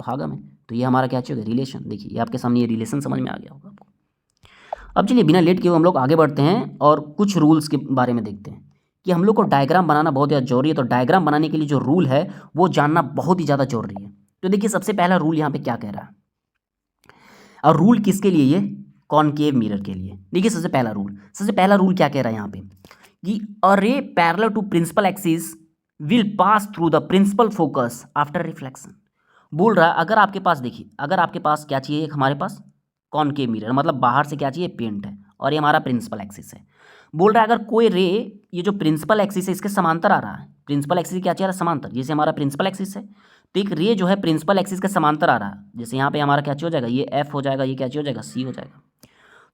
भागम है। तो ये हमारा क्या चाहिए, रिलेशन। देखिए ये आपके सामने ये रिलेशन समझ में आ गया होगा आपको। अब चलिए बिना लेट किए हम लोग आगे बढ़ते हैं और कुछ रूल्स के बारे में देखते हैं कि हम लोग को डायग्राम बनाना बहुत ज़्यादा जरूरी है। तो डायग्राम बनाने के लिए जो रूल है वो जानना बहुत ही ज़्यादा जरूरी है। तो देखिए सबसे पहला रूल यहाँ पे क्या कह रहा है, और रूल किसके लिए, ये कॉनकेव मिरर के लिए। देखिए सबसे पहला रूल क्या कह रहा है यहाँ पे कि a ray parallel to principal axis will pass through the principal focus after reflection. बोल रहा है अगर आपके पास, देखिए अगर आपके पास क्या चाहिए, एक हमारे पास कॉनकेव मिरर मतलब बाहर से क्या चाहिए, पेंट है, और ये हमारा प्रिंसिपल एक्सिस है। बोल रहा है अगर कोई रे, ये जो प्रिंसिपल एक्सिस है इसके समांतर आ रहा है, प्रिंसिपल एक्सिस क्या चाहिए रहा है, समांतर, जैसे हमारा प्रिंसिपल एक्सिस है तो एक रे जो है प्रिंसिपल एक्सिस के समांतर आ रहा है, जैसे यहाँ पे हमारा क्या हो जाएगा, ये एफ हो जाएगा, ये क्या हो जाएगा, सी हो जाएगा।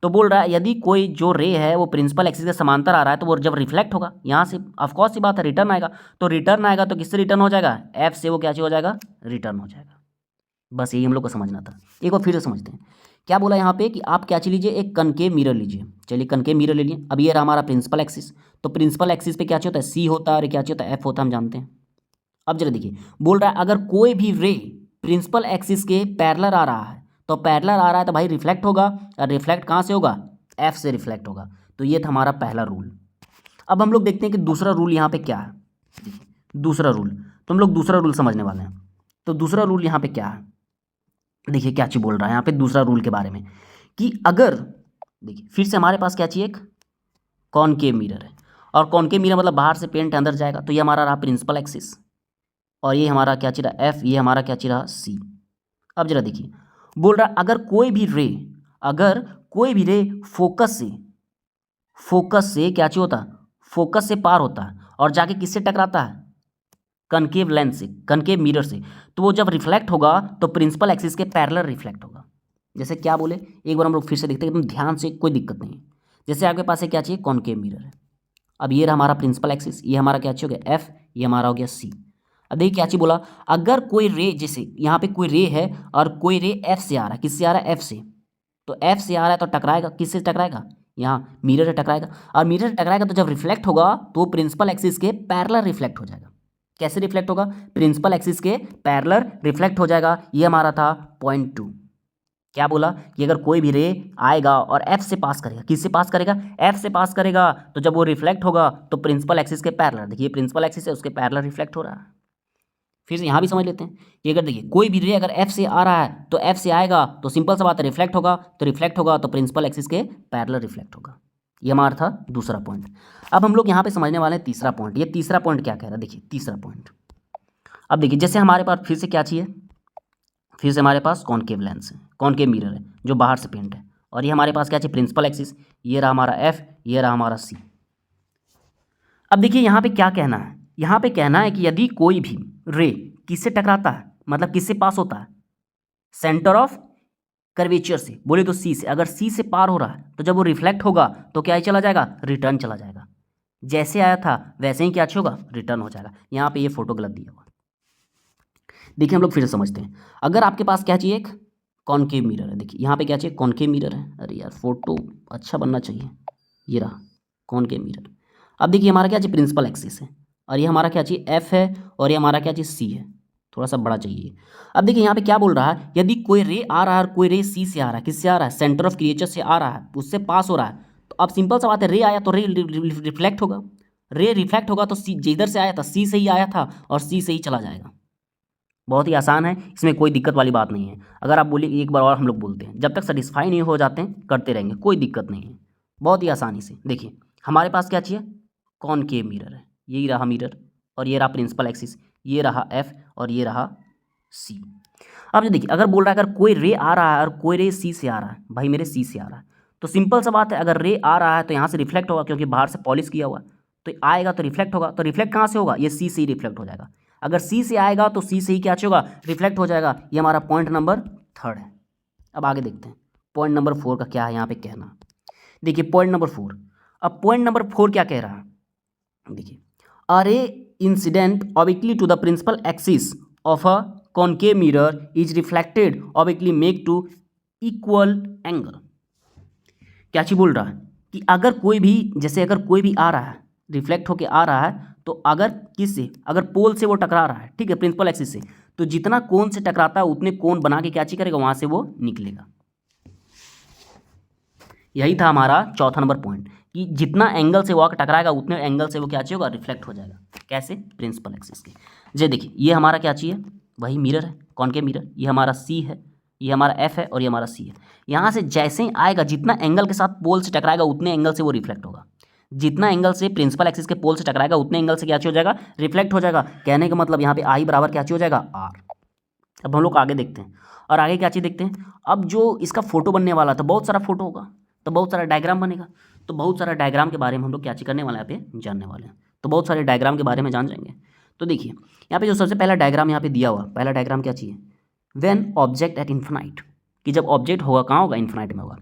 तो बोल रहा है यदि कोई जो रे है वो प्रिंसिपल एक्सिस के समांतर आ रहा है तो वो जब रिफ्लेक्ट होगा यहाँ से, ऑफकोर्स सी बात है, रिटर्न आएगा। तो रिटर्न आएगा तो किससे रिटर्न हो जाएगा, एफ से वो क्या हो जाएगा, रिटर्न हो जाएगा। बस यही हम लोग को समझना था। एक बार फिर से समझते हैं क्या बोला यहाँ पे कि आप क्या लीजिए, एक कनकेव मिरर लीजिए। चलिए कनकेव मिरर ले लिए। अब ये रहा हमारा प्रिंसिपल एक्सिस, तो प्रिंसिपल एक्सिस पे क्या होता है, सी होता है, और क्या होता है, एफ होता है, हम जानते हैं। अब जरा देखिए बोल रहा है अगर कोई भी रे प्रिंसिपल एक्सिस के पैरेलल आ रहा है, तो पैरेलल आ रहा है तो भाई रिफ्लेक्ट होगा, और रिफ्लेक्ट कहाँ से होगा, एफ से रिफ्लेक्ट होगा। तो ये था हमारा पहला रूल। अब हम लोग देखते हैं कि दूसरा रूल यहाँ पे क्या है। देखिए दूसरा रूल, तो हम लोग दूसरा रूल समझने वाले हैं। तो दूसरा रूल यहाँ पे क्या है, देखिए क्या चीज़ बोल रहा है यहाँ पे दूसरा रूल के बारे में कि अगर, देखिए फिर से हमारे पास क्या चाहिए, एक कॉनकेव मिरर है, और कॉनकेव मिरर मतलब बाहर से पेंट अंदर जाएगा, तो ये हमारा रहा प्रिंसिपल एक्सिस, और ये हमारा क्या चीज रहा, एफ, ये हमारा क्या चीज रहा, सी। अब जरा देखिए बोल रहा अगर कोई भी रे, अगर कोई भी रे फोकस से क्या चीज होता है, फोकस से पार होता है और जाके किससे टकराता है, कनकेव लेंस से, कनकेव मिरर से, तो वो जब रिफ्लेक्ट होगा तो प्रिंसिपल एक्सिस के पैरेलल रिफ्लेक्ट होगा। जैसे क्या बोले, एक बार हम लोग फिर से देखते हैं एकदम ध्यान से, कोई दिक्कत नहीं है। जैसे आपके पास है क्या चाहिए, कॉनकेव मिरर है। अब ये रहा हमारा प्रिंसिपल एक्सिस, ये हमारा क्या चाहिए हो गया, एफ, ये हमारा हो गया सी। अब देखिए क्या चाहिए बोला, अगर कोई रे, जैसे यहाँ पे कोई रे है और कोई रे एफ से आ रहा है, किससे आ रहा है, एफ से, तो एफ से आ रहा है तो टकराएगा, किससे टकराएगा, यहाँ मिरर से टकराएगा, और मिरर से टकराएगा तो जब रिफ्लेक्ट होगा तो प्रिंसिपल एक्सिस के पैरेलल रिफ्लेक्ट हो जाएगा। कैसे रिफ्लेक्ट होगा, प्रिंसिपल एक्सिस के पैरेलल रिफ्लेक्ट हो जाएगा। ये हमारा था पॉइंट 2। क्या बोला कि अगर कोई भी रे आएगा और एफ से पास करेगा, किससे पास करेगा, एफ से पास करेगा, तो जब वो रिफ्लेक्ट होगा तो प्रिंसिपल एक्सिस के पैरेलल, देखिए प्रिंसिपल एक्सिस है उसके पैरेलल रिफ्लेक्ट हो रहा है। फिर से यहाँ भी समझ लेते हैं कि अगर देखिए कोई भी रे अगर एफ से आ रहा है तो एफ से आएगा तो सिंपल सा बात है, रिफ्लेक्ट होगा, तो रिफ्लेक्ट होगा तो प्रिंसिपल एक्सिस के पैरेलल रिफ्लेक्ट होगा। ये हमारा था दूसरा पॉइंट। अब हम लोग यहाँ पे समझने वाले हैं तीसरा पॉइंट। ये तीसरा पॉइंट क्या कह रहा है, देखिए तीसरा पॉइंट। अब देखिए जैसे हमारे पास फिर से क्या चाहिए, फिर से हमारे पास कॉनकेव लेंस है, कॉनकेव मिरर है जो बाहर से पेंट है, और ये हमारे पास क्या चाहिए, प्रिंसिपल एक्सिस, ये रहा हमारा एफ, ये रहा हमारा सी। अब देखिए यहाँ पे क्या कहना है, यहाँ पे कहना है कि यदि कोई भी रे किससे टकराता है, मतलब किससे पास होता है, सेंटर ऑफ कर्वेचर से, बोले तो सी से, अगर सी से पार हो रहा है तो जब वो रिफ्लेक्ट होगा तो क्या ही चला जाएगा, रिटर्न चला जाएगा। जैसे आया था वैसे ही क्या होगा, रिटर्न हो जाएगा। यहाँ पे ये फोटो गलत दिया हुआ। देखिए हम लोग फिर से समझते हैं, अगर आपके पास क्या चाहिए, एक कॉनकेव मिरर है, देखिए यहाँ पे क्या चाहिए, कॉनकेव मिरर है, अरे यार फोटो अच्छा बनना चाहिए, ये रहा कॉनकेव मिरर। अब देखिए हमारा क्या चाहिए, प्रिंसिपल एक्सिस है, और ये हमारा क्या चाहिए, एफ है, और ये हमारा क्या चाहिए, सी है, थोड़ा सा बड़ा चाहिए। अब देखिए यहाँ पे क्या बोल रहा है, यदि कोई रे आ रहा है और कोई रे सी से आ रहा है, किससे आ रहा है, सेंटर ऑफ क्रिएचर से आ रहा है, उससे पास हो रहा है, तो अब सिंपल सा बात है, रे आया तो रे रिफ्लेक्ट होगा, रे रिफ्लेक्ट होगा तो सी जिधर से आया था सी से ही आया था और सी से ही चला जाएगा। बहुत ही आसान है, इसमें कोई दिक्कत वाली बात नहीं है। अगर आप बोलिए एक बार और हम लोग बोलते हैं, जब तक सेटिस्फाई नहीं हो जाते हैं करते रहेंगे, कोई दिक्कत नहीं है, बहुत ही आसानी से। देखिए हमारे पास क्या चाहिए, कॉनकेव मिरर है, यही रहा मिरर, और ये रहा प्रिंसिपल एक्सिस, ये रहा एफ, और ये रहा सी। अब जो देखिए अगर बोल रहा है अगर कोई रे आ रहा है और कोई रे सी से आ रहा है, भाई मेरे सी से आ रहा है, तो सिंपल सा बात है, अगर रे आ रहा है तो यहाँ से रिफ्लेक्ट होगा क्योंकि बाहर से पॉलिश किया हुआ, तो आएगा तो रिफ्लेक्ट होगा, तो रिफ्लेक्ट कहाँ से होगा, ये सी से ही रिफ्लेक्ट हो जाएगा। अगर सी से आएगा तो सी से ही क्या होगा, रिफ्लेक्ट हो जाएगा। ये हमारा पॉइंट नंबर 3 है। अब आगे देखते हैं पॉइंट नंबर 4 का क्या है यहाँ पे कहना। देखिए पॉइंट नंबर 4, अब पॉइंट नंबर 4 क्या कह रहा है, देखिए a ray incident obliquely to the principal axis of a concave mirror is reflected obliquely make to equal angle. क्या चीज बोल रहा है कि अगर कोई भी, जैसे अगर कोई भी आ रहा है, रिफ्लेक्ट होके आ रहा है, तो अगर किससे, अगर पोल से वो टकरा रहा है, ठीक है, प्रिंसिपल एक्सिस से, तो जितना कोन से टकराता है उतने कोन बना के क्या चीज करेगा, वहाँ से वो निकलेगा। यही था हमारा चौथा नंबर पॉइंट कि जितना एंगल से वो टकराएगा उतने एंगल से वो क्या चाहिए होगा, रिफ्लेक्ट हो जाएगा। कैसे, प्रिंसिपल एक्सिस के। जे देखिए ये हमारा क्या चाहिए, वही मिरर है, कॉनकेव मिरर। ये हमारा सी है, ये हमारा एफ है और ये हमारा सी है। यहाँ से जैसे ही आएगा जितना एंगल के साथ पोल से टकराएगा उतने एंगल से वो रिफ्लेक्ट होगा। जितना एंगल से प्रिंसिपल एक्सिस के पोल से टकराएगा उतने एंगल से क्या हो जाएगा, रिफ्लेक्ट हो जाएगा। कहने का मतलब यहाँ पे आई बराबर क्या हो जाएगा, आर। अब हम लोग आगे देखते हैं, और आगे क्या चीज़ देखते हैं। अब जो इसका फोटो बनने वाला था, बहुत सारा फोटो होगा तो बहुत सारा डायग्राम बनेगा, तो बहुत सारा डायग्राम के बारे में हम लोग क्या चीज़ करने वाले हैं, यहाँ पे जानने वाले हैं। तो बहुत सारे डायग्राम के बारे में जान जाएंगे। तो देखिए यहाँ पे जो सबसे पहला डायग्राम यहाँ पे दिया हुआ, पहला डायग्राम क्या चाहिए, व्हेन ऑब्जेक्ट एट इन्फिनाइट, कि जब ऑब्जेक्ट होगा कहाँ होगा, इन्फिनाइट में होगा।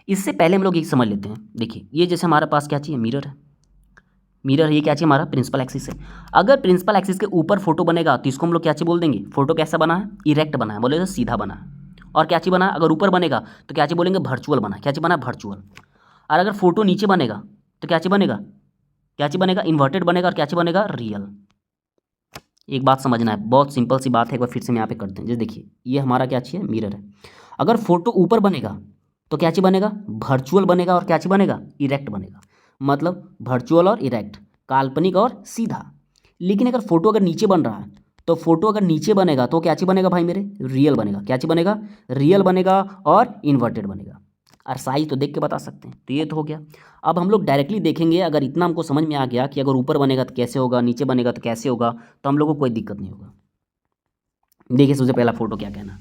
इससे पहले हम लोग एक समझ लेते हैं। देखिए ये जैसे हमारे पास क्या चाहिए, मिरर है, मिरर ये क्या चाहिए, हमारा प्रिंसिपल एक्सिस है। अगर प्रिंसिपल एक्सिस के ऊपर फोटो बनेगा तो इसको हम लोग क्या चाहिए बोल देंगे, फोटो कैसा बना है, इरेक्ट बना है, बोले तो सीधा बना है। और क्या चीज़ बना है, अगर ऊपर बनेगा तो क्या चीज़ बोलेंगे, वर्चुअल बना है। क्या चीज़ बना है, वर्चुअल। और अगर फोटो नीचे बनेगा तो क्या चीज़ बनेगा, क्या चीज़ बनेगा, इन्वर्टेड बनेगा। और क्या चीज़ बनेगा, रियल। एक बात समझना है, बहुत सिंपल सी बात है, एक बार फिर से हम यहाँ पे करते हैं। जैसे देखिए ये हमारा क्या चाहिए, मिरर है। अगर फोटो ऊपर बनेगा तो क्या चीज़ बनेगा, वर्चुअल बनेगा। और क्या चीज़ बनेगा, इरेक्ट बनेगा। मतलब वर्चुअल और इरेक्ट, काल्पनिक और सीधा। लेकिन अगर फोटो अगर नीचे बन रहा है तो फोटो अगर नीचे बनेगा तो क्या चीज़ बनेगा भाई मेरे, रियल बनेगा। क्या चीज़ बनेगा, रियल बनेगा और इन्वर्टेड बनेगा। और साइज तो देख के बता सकते हैं। तो ये तो हो गया। अब हम लोग डायरेक्टली देखेंगे, अगर इतना हमको समझ में आ गया कि अगर ऊपर बनेगा तो कैसे होगा, नीचे बनेगा तो कैसे होगा, तो हम लोग को कोई दिक्कत नहीं होगा। देखिए सबसे पहला फोटो क्या कहना,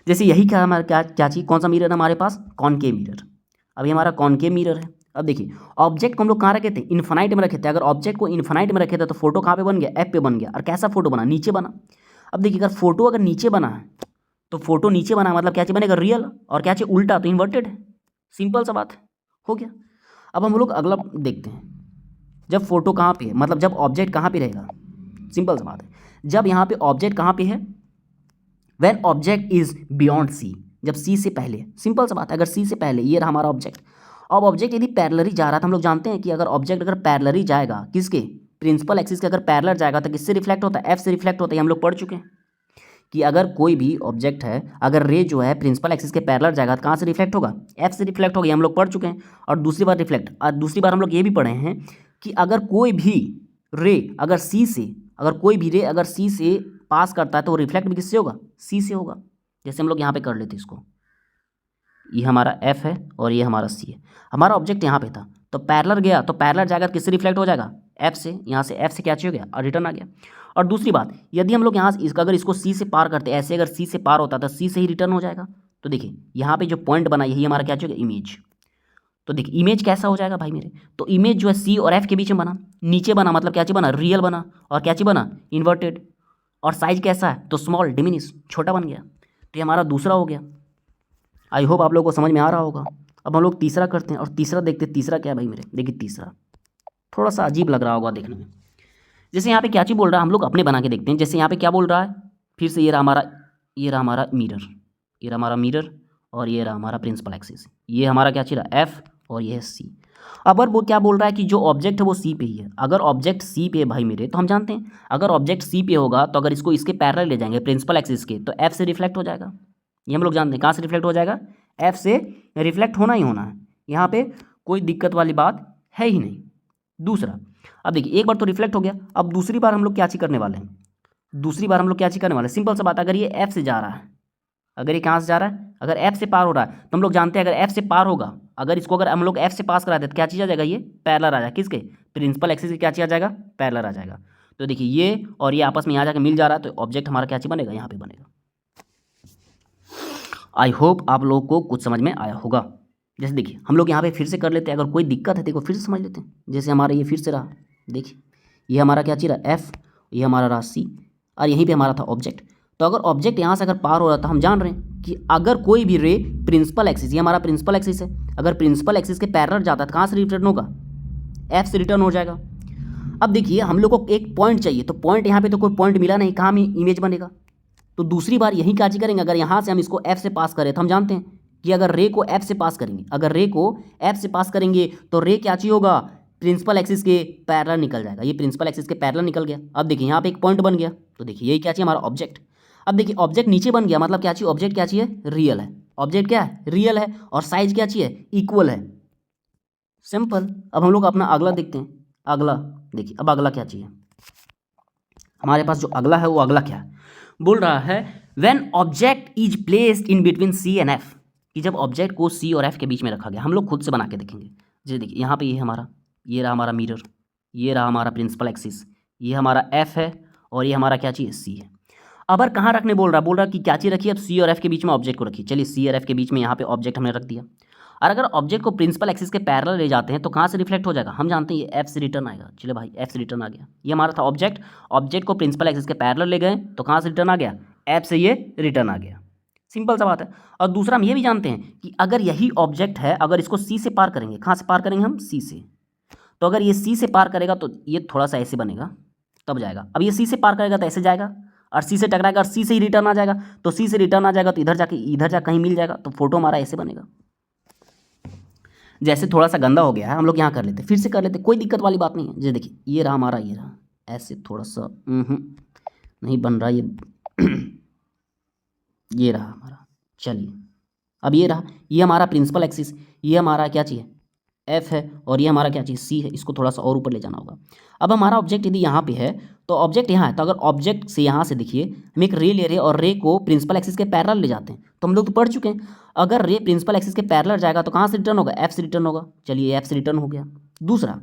जैसे यही क्या हमारा क्या चीज़, कौन सा मिरर है हमारे पास, कॉनकेव मिरर। अभी हमारा कॉनकेव मिरर है। अब देखिए ऑब्जेक्ट को हम लोग कहाँ रखे थे, इन्फिनाइट में रखे थे। अगर ऑब्जेक्ट को इन्फिनाइट में रखे थे तो फोटो कहाँ पे बन गया, एफ पे बन गया। और कैसा फोटो बना, नीचे बना। अब देखिए अगर फोटो अगर नीचे बना है तो फोटो नीचे बना मतलब क्या चीज़ बनेगा, रियल। और क्या चीज़ उल्टा तो इन्वर्टेड है। सिंपल सा बात है, हो गया। अब हम लोग अगला देखते हैं, जब फोटो कहाँ पे है, मतलब जब ऑब्जेक्ट कहाँ पे रहेगा। सिंपल सा बात है, जब यहाँ पे ऑब्जेक्ट कहाँ पे है, when object is beyond C, जब सी से पहले। सिंपल सा बात है, अगर सी से पहले, ये रहा हमारा ऑब्जेक्ट। अब ऑब्जेक्ट यदि पैरेलल जा रहा था, हम लोग जानते हैं कि अगर ऑब्जेक्ट अगर पैरेलल जाएगा किसके, प्रिंसिपल एक्सिस के अगर पैरेलल जाएगा तो किससे रिफ्लेक्ट होता है, एफ से रिफ्लेक्ट होता है। हम लोग पढ़ चुके हैं कि अगर कोई भी ऑब्जेक्ट है, अगर रे जो है प्रिंसिपल एक्सिस के पैरेलल जाएगा तो कहाँ से रिफ्लेक्ट होगा, एफ से रिफ्लेक्ट होगा। हम लोग पढ़ चुके हैं। और दूसरी बार रिफ्लेक्ट, और दूसरी बार हम लोग ये भी पढ़े हैं कि अगर कोई भी रे अगर सी से, अगर कोई भी रे अगर सी से पास करता है तो वो रिफ्लेक्ट भी किससे होगा, सी से होगा। जैसे हम लोग यहाँ पे कर लेते इसको, ये हमारा एफ है और ये हमारा सी है। हमारा ऑब्जेक्ट यहाँ पे था तो पैरेलल गया, तो पैरेलल जाकर किससे रिफ्लेक्ट हो जाएगा, एफ से। यहाँ से एफ से क्या चाहिए हो गया, और रिटर्न आ गया। और दूसरी बात, यदि हम लोग यहाँ से इसका अगर इसको सी से पार करते, ऐसे अगर सी से पार होता तो सी से ही रिटर्न हो जाएगा। तो देखिए यहाँ पे जो पॉइंट बना यही हमारा क्या चाहिए, इमेज। तो देखिए इमेज कैसा हो जाएगा भाई मेरे, तो इमेज जो है सी और एफ के बीच में बना, नीचे बना मतलब क्या चीज़ बना, रियल बना। और क्या चीज़ बना, इन्वर्टेड। और साइज कैसा है, तो स्मॉल, डिमिनिश, छोटा बन गया। तो ये हमारा दूसरा हो गया। आई होप आप लोगों को समझ में आ रहा होगा। अब हम लोग तीसरा करते हैं, और तीसरा देखते हैं। तीसरा क्या है भाई मेरे, देखिए तीसरा थोड़ा सा अजीब लग रहा होगा देखने में। जैसे यहाँ पे क्या चीज़ बोल रहा है, हम लोग अपने बना के देखते हैं। जैसे यहाँ पे क्या बोल रहा है, फिर से ये रहा हमारा मिरर, ये रहा हमारा मिरर, और ये रहा हमारा प्रिंसिपल एक्सिस। ये हमारा क्या चीज़ रहा, एफ, और ये है सी। अब वो क्या बोल रहा है कि जो ऑब्जेक्ट है वो सी पे ही है। अगर ऑब्जेक्ट सी पे है भाई मेरे, तो हम जानते हैं अगर ऑब्जेक्ट सी पे होगा तो अगर इसको इसके पैरेलल ले जाएंगे प्रिंसिपल एक्सिस के, तो एफ से रिफ्लेक्ट हो जाएगा। ये हम लोग जानते हैं, कहाँ से रिफ्लेक्ट हो जाएगा, एफ से रिफ्लेक्ट होना ही होना है। यहाँ पे कोई दिक्कत वाली बात है ही नहीं। दूसरा, अब देखिए एक बार तो रिफ्लेक्ट हो गया, अब दूसरी बार हम लोग क्या चीज़ करने वाले हैं, दूसरी बार हम लोग क्या चीज़ करने वाले हैं, सिंपल सा बात, अगर ये एफ से जा रहा है, अगर ये कहाँ से जा रहा है, अगर एफ से पार हो रहा है, तो हम लोग जानते हैं अगर एफ से पार होगा, अगर इसको अगर हम लोग एफ से पास करा दें तो क्या चीज़ आ जाएगा, ये पैरेलल आ जाएगा किसके, प्रिंसिपल एक्सिस के। क्या चीज़ आ जाएगा, पैरेलल आ जाएगा। तो देखिए ये और ये आपस में यहाँ जाकर मिल जा रहा है, तो ऑब्जेक्ट हमारा क्या चीज़ बनेगा, यहाँ पे बनेगा। आई होप आप लोग को कुछ समझ में आया होगा। जैसे देखिए हम लोग यहाँ पे फिर से कर लेते हैं, अगर कोई दिक्कत है देखो फिर से समझ लेते हैं। जैसे हमारा ये फिर से रहा, देखिए ये हमारा क्या चीज़ रहा, एफ, ये हमारा रहा सी, और यहीं पे हमारा था ऑब्जेक्ट। तो अगर ऑब्जेक्ट यहाँ से अगर पार हो रहा था, हम जान रहे हैं कि अगर कोई भी रे प्रिंसिपल एक्सिस, ये हमारा प्रिंसिपल एक्सिस है, अगर प्रिंसिपल एक्सिस के पैरेलल जाता है तो कहाँ से रिटर्न होगा, एफ से रिटर्न हो जाएगा। अब देखिए हम लोग को एक पॉइंट चाहिए, तो पॉइंट यहाँ पे तो कोई पॉइंट मिला नहीं, कहाँ में इमेज बनेगा। तो दूसरी बार यही क्या करेंगे, अगर यहाँ से हम इसको एफ से पास करें तो हम जानते हैं कि अगर रे को एफ से पास करेंगे, अगर रे को एफ से पास करेंगे तो रे क्या चाहिए होगा, प्रिंसिपल एक्सिस के पैरेलल निकल जाएगा। ये प्रिंसिपल एक्सिस के पैरेलल निकल गया। अब देखिए यहाँ पे एक पॉइंट बन गया, तो देखिए यही क्या चाहिए, हमारा ऑब्जेक्ट। अब देखिए ऑब्जेक्ट नीचे बन गया, मतलब क्या चाहिए, ऑब्जेक्ट क्या चाहिए, रियल है। ऑब्जेक्ट क्या है, रियल है, और साइज क्या चाहिए, इक्वल है। सिंपल। अब हम लोग अपना अगला देखते हैं। अगला देखिए, अब अगला क्या चाहिए हमारे पास, जो अगला है वो अगला क्या है, बोल रहा है when object is placed in between C and F, कि जब ऑब्जेक्ट को सी और एफ के बीच में रखा गया। हम लोग खुद से बना के देखेंगे। जी देखिए यहाँ पे ये हमारा, ये रहा हमारा मिरर, ये रहा हमारा प्रिंसिपल एक्सिस, ये हमारा एफ है, और ये हमारा क्या चाहिए, सी है। अब कहाँ रखने बोल रहा कि क्या चीज़ रखिए, अब सी और एफ के बीच में ऑब्जेक्ट को रखिए। चलिए सी और एफ के बीच में यहाँ पे ऑब्जेक्ट हमने रख दिया। और अगर ऑब्जेक्ट को प्रिंसिपल एक्सिस के पैरेलल ले जाते हैं तो कहाँ से रिफ्लेक्ट हो जाएगा, हम जानते हैं ये एफ से रिटर्न आएगा। चलिए भाई एफ से रिटर्न आ गया, ये हमारा था ऑब्जेक्ट। ऑब्जेक्ट को प्रिंसिपल एक्सिस के पैरेलल ले गए तो कहाँ से रिटर्न आ गया, एफ से ये रिटर्न आ गया। सिंपल सा बात है। और दूसरा हम ये भी जानते हैं कि अगर यही ऑब्जेक्ट है, अगर इसको सी से पार करेंगे, कहाँ से पार करेंगे हम, सी से, तो अगर ये सी से पार करेगा तो ये थोड़ा सा ऐसे बनेगा, तब जाएगा। अब ये सी से पार करेगा तो ऐसे जाएगा, और सी से टकराएगा और सी से ही रिटर्न आ जाएगा। तो सी से रिटर्न आ जाएगा तो इधर जा कहीं मिल जाएगा, तो फोटो हमारा ऐसे बनेगा। जैसे थोड़ा सा गंदा हो गया है, हम लोग यहाँ कर लेते, फिर से कर लेते, कोई दिक्कत वाली बात नहीं है। जैसे देखिए ये रहा हमारा, ये रहा, ऐसे थोड़ा सा नहीं बन रहा ये ये रहा हमारा। चलिए अब ये रहा, ये हमारा प्रिंसिपल एक्सिस, ये हमारा क्या चाहिए, एफ है, और ये हमारा क्या चाहिए, सी है। इसको थोड़ा सा और ऊपर ले जाना होगा। अब हमारा ऑब्जेक्ट यदि यहाँ पे है, तो ऑब्जेक्ट यहाँ है, तो अगर ऑब्जेक्ट से यहाँ से देखिए हम एक रे ले रहे हैं और रे को प्रिंसिपल एक्सिस के पैरेलल ले जाते हैं, तो हम लोग तो पढ़ चुके हैं, अगर रे प्रिंसिपल एक्सिस के पैरेलल जाएगा तो कहाँ से रिटर्न होगा, एफ से रिटर्न होगा। चलिए एफ से रिटर्न हो गया। दूसरा,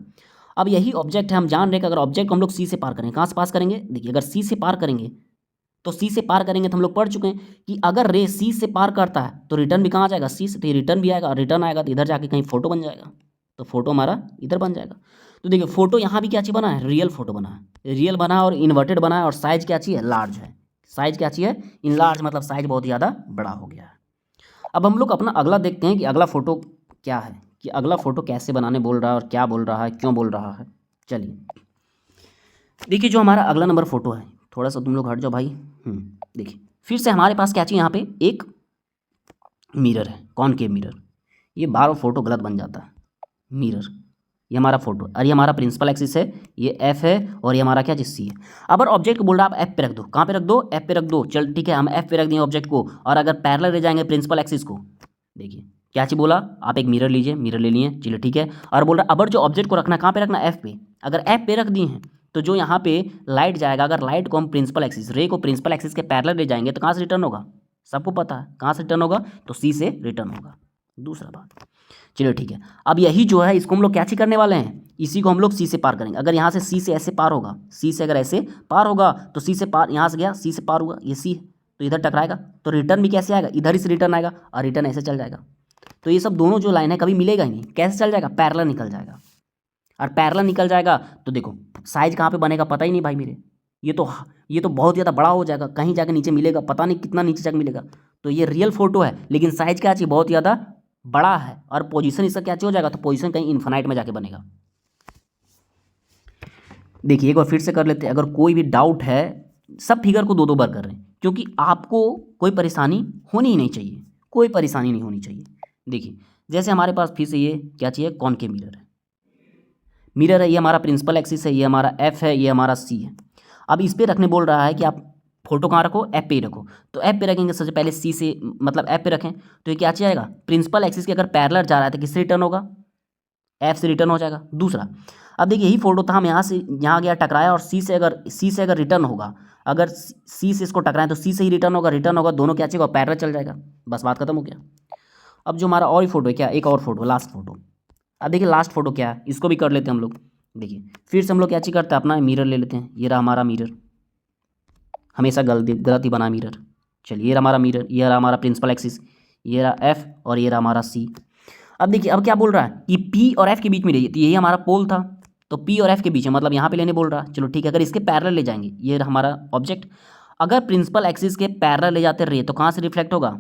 अब यही ऑब्जेक्ट है, हम जान रहे हैं कि अगर ऑब्जेक्ट को हम लोग सी से पार करेंगे, कहाँ से पास करेंगे, देखिए अगर सी से पार करेंगे तो सी से पार करेंगे तो हम लोग पढ़ चुके हैं कि अगर रे सी से पार करता है तो रिटर्न भी कहाँ जाएगा, सी से, तो ये रिटर्न भी आएगा, और रिटर्न आएगा तो इधर जाके कहीं फोटो बन जाएगा, तो फोटो हमारा इधर बन जाएगा। तो देखिए फोटो यहाँ भी क्या चीज़ बना है, रियल फोटो बना है, रियल बना है और इन्वर्टेड बना है, और साइज क्या चाहिए, लार्ज है। साइज क्या चाहिए, इन लार्ज, मतलब साइज बहुत ज़्यादा बड़ा हो गया है। अब हम लोग अपना अगला देखते हैं कि अगला फोटो क्या है, कि अगला फोटो कैसे बनाने बोल रहा है और क्या बोल रहा है, क्यों बोल रहा है। चलिए देखिए जो हमारा अगला नंबर फोटो है, थोड़ा सा तुम लोग हट जाओ भाई। देखिए फिर से हमारे पास क्या चाहिए, यहाँ पे एक मिरर है, कॉनकेव मिरर। ये बार फोटो गलत बन जाता है, मिरर, ये हमारा फोटो, और ये हमारा प्रिंसिपल एक्सिस है, ये एफ है, और ये हमारा क्या चीज़ सी है। अब ऑब्जेक्ट को बोल रहा है आप एफ पे रख दो, कहाँ पे रख दो, एफ पे रख दो। चल ठीक है, हम एफ पे रख दिए ऑब्जेक्ट को, और अगर पैरेलल ले जाएंगे प्रिंसिपल एक्सिस को, देखिए क्या चीज़ बोला, आप एक मिरर लीजिए, मिरर ले लिए, चलिए ठीक है। और बोल रहा है अब जो ऑब्जेक्ट को रखना है कहाँ पे रखना, एफ पे। अगर एफ पे रख दिए हैं तो जो यहाँ पे लाइट जाएगा, अगर लाइट को हम प्रिंसिपल एक्सिस, रे को प्रिंसिपल एक्सिस के पैरेलल ले जाएंगे तो कहाँ से रिटर्न होगा, सबको पता है कहाँ से रिटर्न होगा, तो सी से रिटर्न होगा। दूसरा बात, चलिए ठीक है। अब यही जो है इसको हम लोग क्या चीज करने वाले हैं, इसी को हम लोग सी से पार करेंगे। अगर यहाँ से सी से ऐसे पार होगा, सी से अगर ऐसे पार होगा तो सी से पार, यहाँ से गया सी से पार हुआ, ये सी है तो इधर टकराएगा, तो रिटर्न भी कैसे आएगा, इधर ही से रिटर्न आएगा, और रिटर्न ऐसे चल जाएगा। तो ये सब दोनों जो लाइन है कभी मिलेगा ही नहीं, कैसे चल जाएगा, पैरेलल निकल जाएगा। और पैरेलल निकल जाएगा तो देखो साइज कहाँ पे बनेगा पता ही नहीं भाई मेरे, ये तो बहुत ज़्यादा बड़ा हो जाएगा, कहीं जाके नीचे मिलेगा, पता नहीं कितना नीचे जाके मिलेगा। तो ये रियल फोटो है, लेकिन साइज क्या चाहिए, बहुत ज़्यादा बड़ा है, और पोजीशन इसका क्या हो जाएगा, तो पोजीशन कहीं इन्फिनाइट में जाके बनेगा। देखिए एक बार फिर से कर लेते हैं, अगर कोई भी डाउट है, सब फिगर को दो दो बार कर रहे हैं क्योंकि आपको कोई परेशानी होनी ही नहीं चाहिए, कोई परेशानी नहीं होनी चाहिए। देखिए जैसे हमारे पास फिर से ये क्या चाहिए, कॉनकेव मिरर है, मिरर है, ये हमारा प्रिंसिपल एक्सिस है, ये हमारा एफ है, ये हमारा सी है। अब इस पे रखने बोल रहा है कि आप फोटो कहाँ रखो, ऐप पे ही रखो। तो ऐप पे रखेंगे, सबसे पहले सी से, मतलब ऐप पे रखें तो ये क्या जाएगा, प्रिंसिपल एक्सिस के अगर पैरेलल जा रहा है तो किससे रिटर्न होगा, एफ से रिटर्न हो जाएगा। दूसरा, अब देखिए यही फोटो था, हम यहाँ से यहाँ गया टकराया, और सी से अगर रिटर्न होगा, अगर सी से इसको टकराएं तो सी से ही रिटर्न होगा, दोनों क्या चाहिए, पैरेलल चल जाएगा, बस बात खत्म हो गया। अब जो हमारा और ही फोटो है, क्या एक और फोटो, लास्ट फोटो। अब देखिए लास्ट फोटो क्या है, इसको भी कर लेते हैं हम लोग। देखिए फिर से हम लोग क्या चीज़ करते हैं, अपना मिरर ले लेते हैं, ये रहा हमारा मिरर, हमेशा गलत ही बना मिरर। चलिए ये रहा हमारा मिरर, ये रहा हमारा प्रिंसिपल एक्सिस, ये रहा एफ, और ये रहा हमारा सी। अब देखिए अब क्या बोल रहा है कि पी और एफ के बीच में रहिए, तो यही हमारा पोल था, तो पी और एफ के बीच में, मतलब यहाँ पे लेने बोल रहा है। चलो ठीक है, अगर इसके पैरेलल ले जाएंगे, ये रहा हमारा ऑब्जेक्ट, अगर प्रिंसिपल एक्सिस के पैरेलल ले जाते रहे तो कहाँ से रिफ्लेक्ट होगा,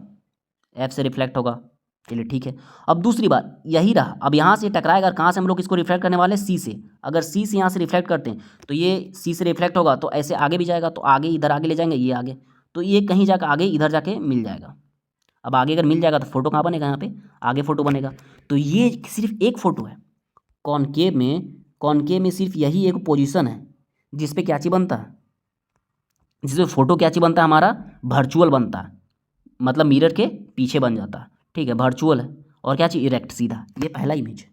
एफ से रिफ्लेक्ट होगा। चलिए ठीक है। अब दूसरी बात यही रहा, अब यहाँ से टकराएगा, और कहाँ से हम लोग इसको रिफ्लेक्ट करने वाले, सी से। अगर सी से यहाँ से रिफ्लेक्ट करते हैं तो ये सी से रिफ्लेक्ट होगा, तो ऐसे आगे भी जाएगा, तो आगे इधर आगे ले जाएंगे, ये आगे, तो ये कहीं जाकर आगे इधर जाके मिल जाएगा। अब आगे अगर मिल जाएगा तो फोटो कहाँ बनेगा, यहाँ पे आगे फोटो बनेगा। तो ये सिर्फ एक फोटो है, कॉनकेव में सिर्फ यही एक पोजीशन है जिस पे क्या चीज़ बनता है, जिसमें फ़ोटो क्या चीज़ बनता है हमारा, वर्चुअल बनता है, मतलब मिरर के पीछे बन जाता है, ठीक है, वर्चुअल है। और क्या चीज़, इरेक्ट, सीधा। ये पहला इमेज है।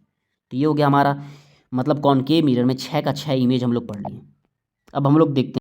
तो ये हो गया हमारा मतलब कॉनकेव मिरर में 6 का 6 इमेज हम लोग पढ़ लिए। अब हम लोग देखते हैं